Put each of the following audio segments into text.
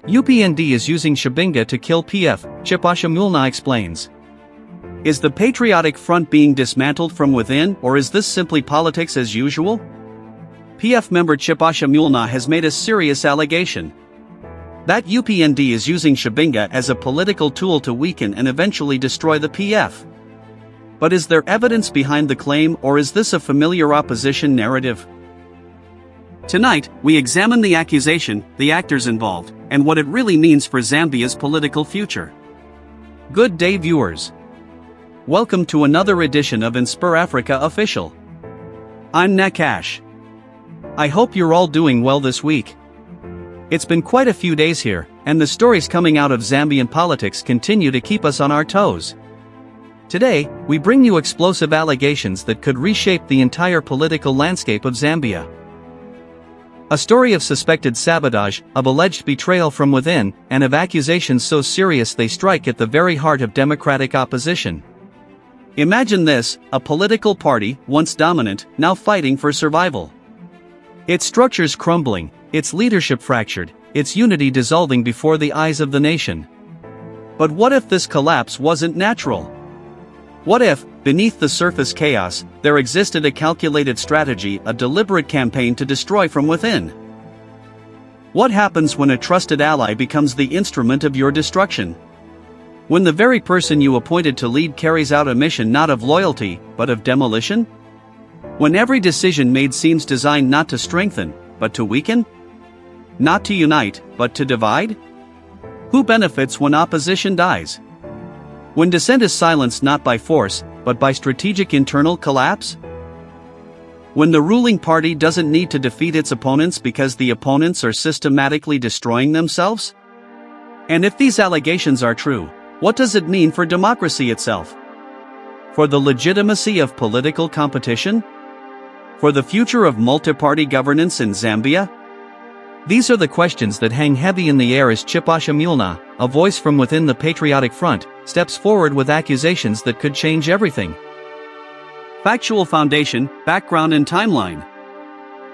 UPND is using Chabinga to kill PF, Chipasha Mulenga explains. Is the Patriotic Front being dismantled from within, or is this simply politics as usual? PF member Chipasha Mulenga has made a serious allegation that UPND is using Chabinga as a political tool to weaken and eventually destroy the PF. But is there evidence behind the claim, or is this a familiar opposition narrative? Tonight, we examine the accusation, the actors involved, and what it really means for Zambia's political future. Good day, viewers. Welcome to another edition of InspirAfrica Official. I'm Nakash. I hope you're all doing well this week. It's been quite a few days here, and the stories coming out of Zambian politics continue to keep us on our toes. Today, we bring you explosive allegations that could reshape the entire political landscape of Zambia. A story of suspected sabotage, of alleged betrayal from within, and of accusations so serious they strike at the very heart of democratic opposition. Imagine this: a political party, once dominant, now fighting for survival. Its structures crumbling, its leadership fractured, its unity dissolving before the eyes of the nation. But what if this collapse wasn't natural? What if, beneath the surface chaos, there existed a calculated strategy, a deliberate campaign to destroy from within? What happens when a trusted ally becomes the instrument of your destruction? When the very person you appointed to lead carries out a mission not of loyalty, but of demolition? When every decision made seems designed not to strengthen, but to weaken? Not to unite, but to divide? Who benefits when opposition dies? When dissent is silenced not by force, but by strategic internal collapse? When the ruling party doesn't need to defeat its opponents because the opponents are systematically destroying themselves? And if these allegations are true, what does it mean for democracy itself? For the legitimacy of political competition? For the future of multi-party governance in Zambia? These are the questions that hang heavy in the air as Chipasha Mulenga, a voice from within the Patriotic Front, steps forward with accusations that could change everything. Factual foundation, background and timeline.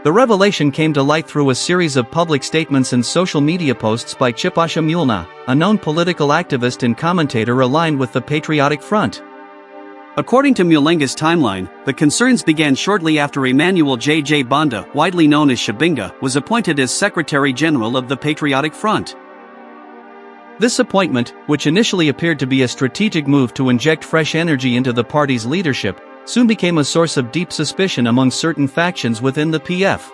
The revelation came to light through a series of public statements and social media posts by Chipasha Mulenga, a known political activist and commentator aligned with the Patriotic Front. According to Mulenga's timeline, the concerns began shortly after Emmanuel J.J. Banda, widely known as Chabinga, was appointed as Secretary General of the Patriotic Front. This appointment, which initially appeared to be a strategic move to inject fresh energy into the party's leadership, soon became a source of deep suspicion among certain factions within the PF.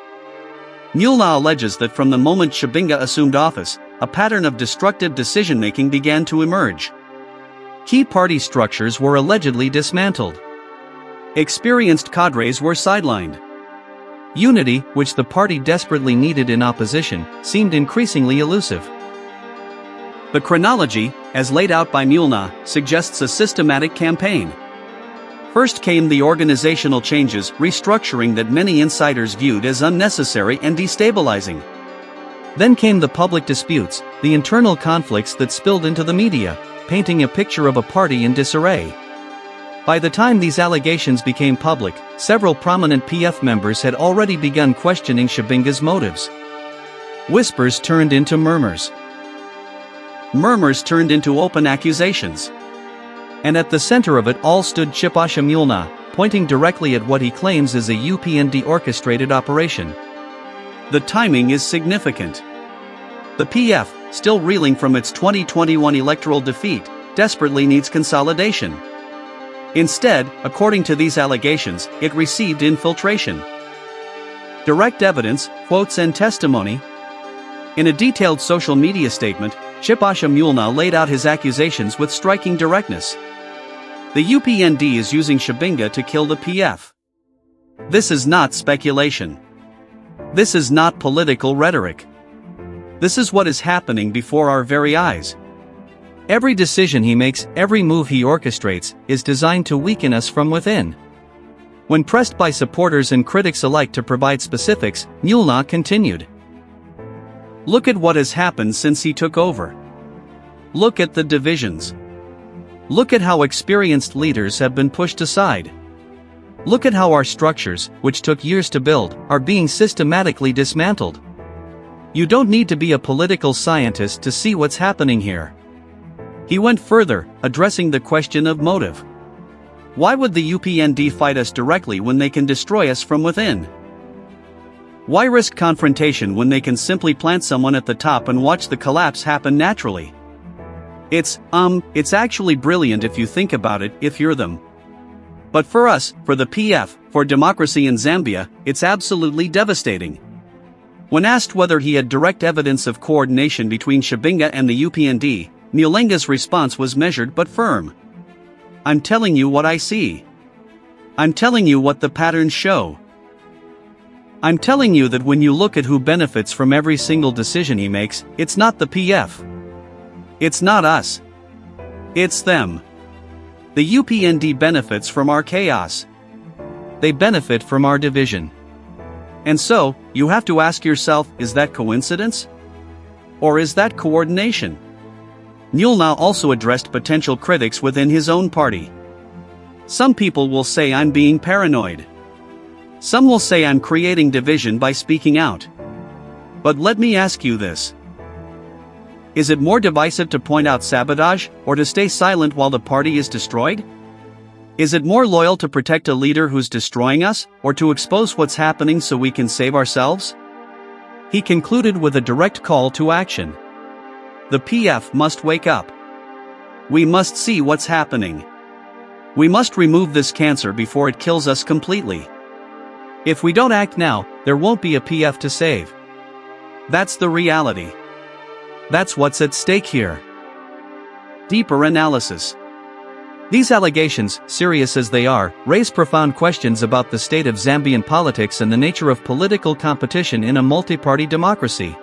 Mulenga alleges that from the moment Chabinga assumed office, a pattern of destructive decision-making began to emerge. Key party structures were allegedly dismantled. Experienced cadres were sidelined. Unity, which the party desperately needed in opposition, seemed increasingly elusive. The chronology, as laid out by Mulenga, suggests a systematic campaign. First came the organizational changes, restructuring that many insiders viewed as unnecessary and destabilizing. Then came the public disputes, the internal conflicts that spilled into the media, painting a picture of a party in disarray. By the time these allegations became public, several prominent PF members had already begun questioning Chabinga's motives. Whispers turned into murmurs. Murmurs turned into open accusations. And at the center of it all stood Chipasha Mulenga, pointing directly at what he claims is a UPND orchestrated operation. The timing is significant. The PF, still reeling from its 2021 electoral defeat, desperately needs consolidation. Instead, according to these allegations, it received infiltration. Direct evidence, quotes and testimony. In a detailed social media statement, Chipasha Mulenga laid out his accusations with striking directness. The UPND is using Chabinga to kill the PF. This is not speculation. This is not political rhetoric. This is what is happening before our very eyes. Every decision he makes, every move he orchestrates, is designed to weaken us from within. When pressed by supporters and critics alike to provide specifics, Mulenga continued. Look at what has happened since he took over. Look at the divisions. Look at how experienced leaders have been pushed aside. Look at how our structures, which took years to build, are being systematically dismantled. You don't need to be a political scientist to see what's happening here. He went further, addressing the question of motive. Why would the UPND fight us directly when they can destroy us from within? Why risk confrontation when they can simply plant someone at the top and watch the collapse happen naturally? It's actually brilliant if you think about it, if you're them. But for us, for the PF, for democracy in Zambia, it's absolutely devastating. When asked whether he had direct evidence of coordination between Chabinga and the UPND, Mulenga's response was measured but firm. I'm telling you what I see. I'm telling you what the patterns show. I'm telling you that when you look at who benefits from every single decision he makes, it's not the PF. It's not us. It's them. The UPND benefits from our chaos. They benefit from our division. And so, you have to ask yourself, is that coincidence? Or is that coordination? Mulenga also addressed potential critics within his own party. Some people will say I'm being paranoid. Some will say I'm creating division by speaking out. But let me ask you this. Is it more divisive to point out sabotage, or to stay silent while the party is destroyed? Is it more loyal to protect a leader who's destroying us, or to expose what's happening so we can save ourselves? He concluded with a direct call to action. The PF must wake up. We must see what's happening. We must remove this cancer before it kills us completely. If we don't act now, there won't be a PF to save. That's the reality. That's what's at stake here. Deeper analysis. These allegations, serious as they are, raise profound questions about the state of Zambian politics and the nature of political competition in a multi-party democracy.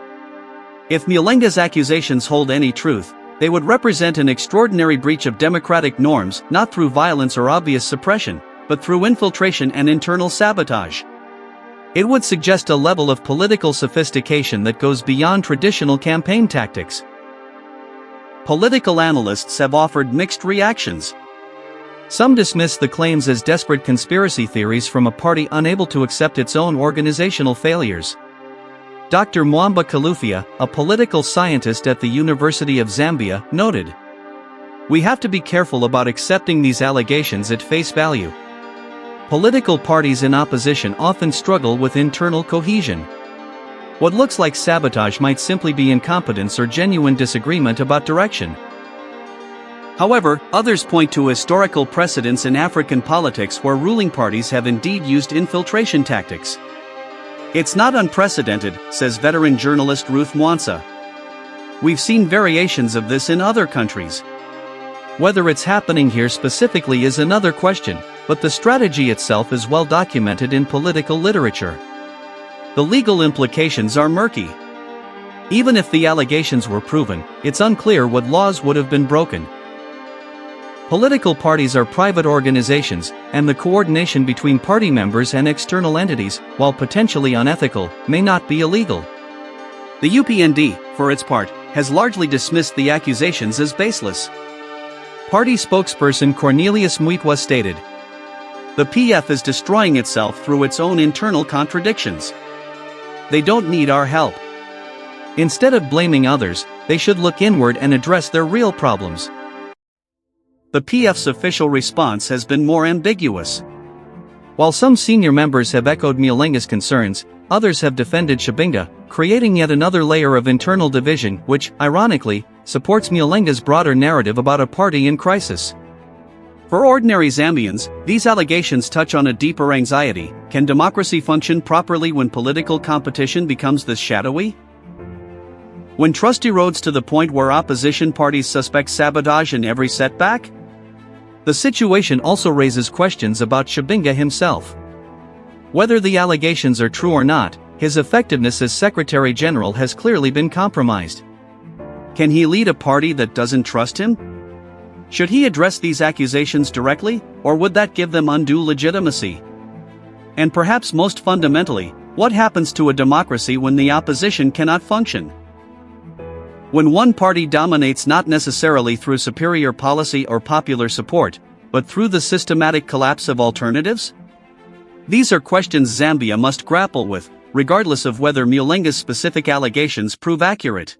If Mulenga's accusations hold any truth, they would represent an extraordinary breach of democratic norms, not through violence or obvious suppression, but through infiltration and internal sabotage. It would suggest a level of political sophistication that goes beyond traditional campaign tactics. Political analysts have offered mixed reactions. Some dismiss the claims as desperate conspiracy theories from a party unable to accept its own organizational failures. Dr. Mwamba Kalufia, a political scientist at the University of Zambia, noted, "We have to be careful about accepting these allegations at face value. Political parties in opposition often struggle with internal cohesion. What looks like sabotage might simply be incompetence or genuine disagreement about direction." However, others point to historical precedents in African politics where ruling parties have indeed used infiltration tactics. "It's not unprecedented," says veteran journalist Ruth Mwansa. "We've seen variations of this in other countries. Whether it's happening here specifically is another question, but the strategy itself is well documented in political literature. The legal implications are murky. Even if the allegations were proven, it's unclear what laws would have been broken. Political parties are private organizations, and the coordination between party members and external entities, while potentially unethical, may not be illegal." The UPND, for its part, has largely dismissed the accusations as baseless. Party spokesperson Cornelius Mwitwa stated, "The PF is destroying itself through its own internal contradictions. They don't need our help. Instead of blaming others, they should look inward and address their real problems." The PF's official response has been more ambiguous. While some senior members have echoed Mulenga's concerns, others have defended Chabinga, creating yet another layer of internal division which, ironically, supports Mulenga's broader narrative about a party in crisis. For ordinary Zambians, these allegations touch on a deeper anxiety: can democracy function properly when political competition becomes this shadowy? When trust erodes to the point where opposition parties suspect sabotage in every setback? The situation also raises questions about Chabinga himself. Whether the allegations are true or not, his effectiveness as Secretary General has clearly been compromised. Can he lead a party that doesn't trust him? Should he address these accusations directly, or would that give them undue legitimacy? And perhaps most fundamentally, what happens to a democracy when the opposition cannot function? When one party dominates not necessarily through superior policy or popular support, but through the systematic collapse of alternatives? These are questions Zambia must grapple with, regardless of whether Mulenga's specific allegations prove accurate.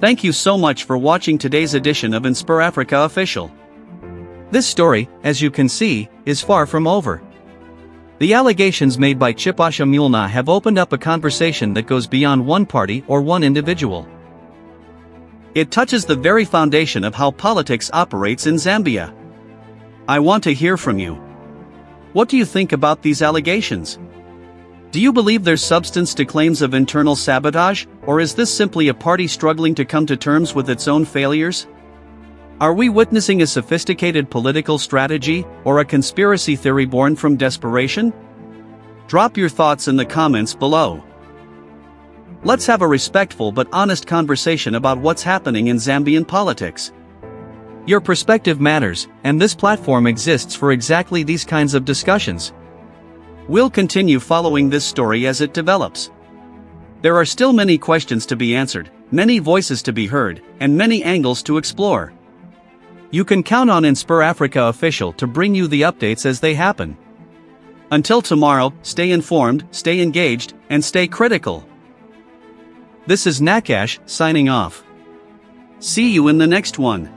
Thank you so much for watching today's edition of InspirAfrica Official. This story, as you can see, is far from over. The allegations made by Chipasha Mulenga have opened up a conversation that goes beyond one party or one individual. It touches the very foundation of how politics operates in Zambia. I want to hear from you. What do you think about these allegations? Do you believe there's substance to claims of internal sabotage, or is this simply a party struggling to come to terms with its own failures? Are we witnessing a sophisticated political strategy, or a conspiracy theory born from desperation? Drop your thoughts in the comments below. Let's have a respectful but honest conversation about what's happening in Zambian politics. Your perspective matters, and this platform exists for exactly these kinds of discussions. We'll continue following this story as it develops. There are still many questions to be answered, many voices to be heard, and many angles to explore. You can count on InspirAfrica Official to bring you the updates as they happen. Until tomorrow, stay informed, stay engaged, and stay critical. This is Nakash, signing off. See you in the next one.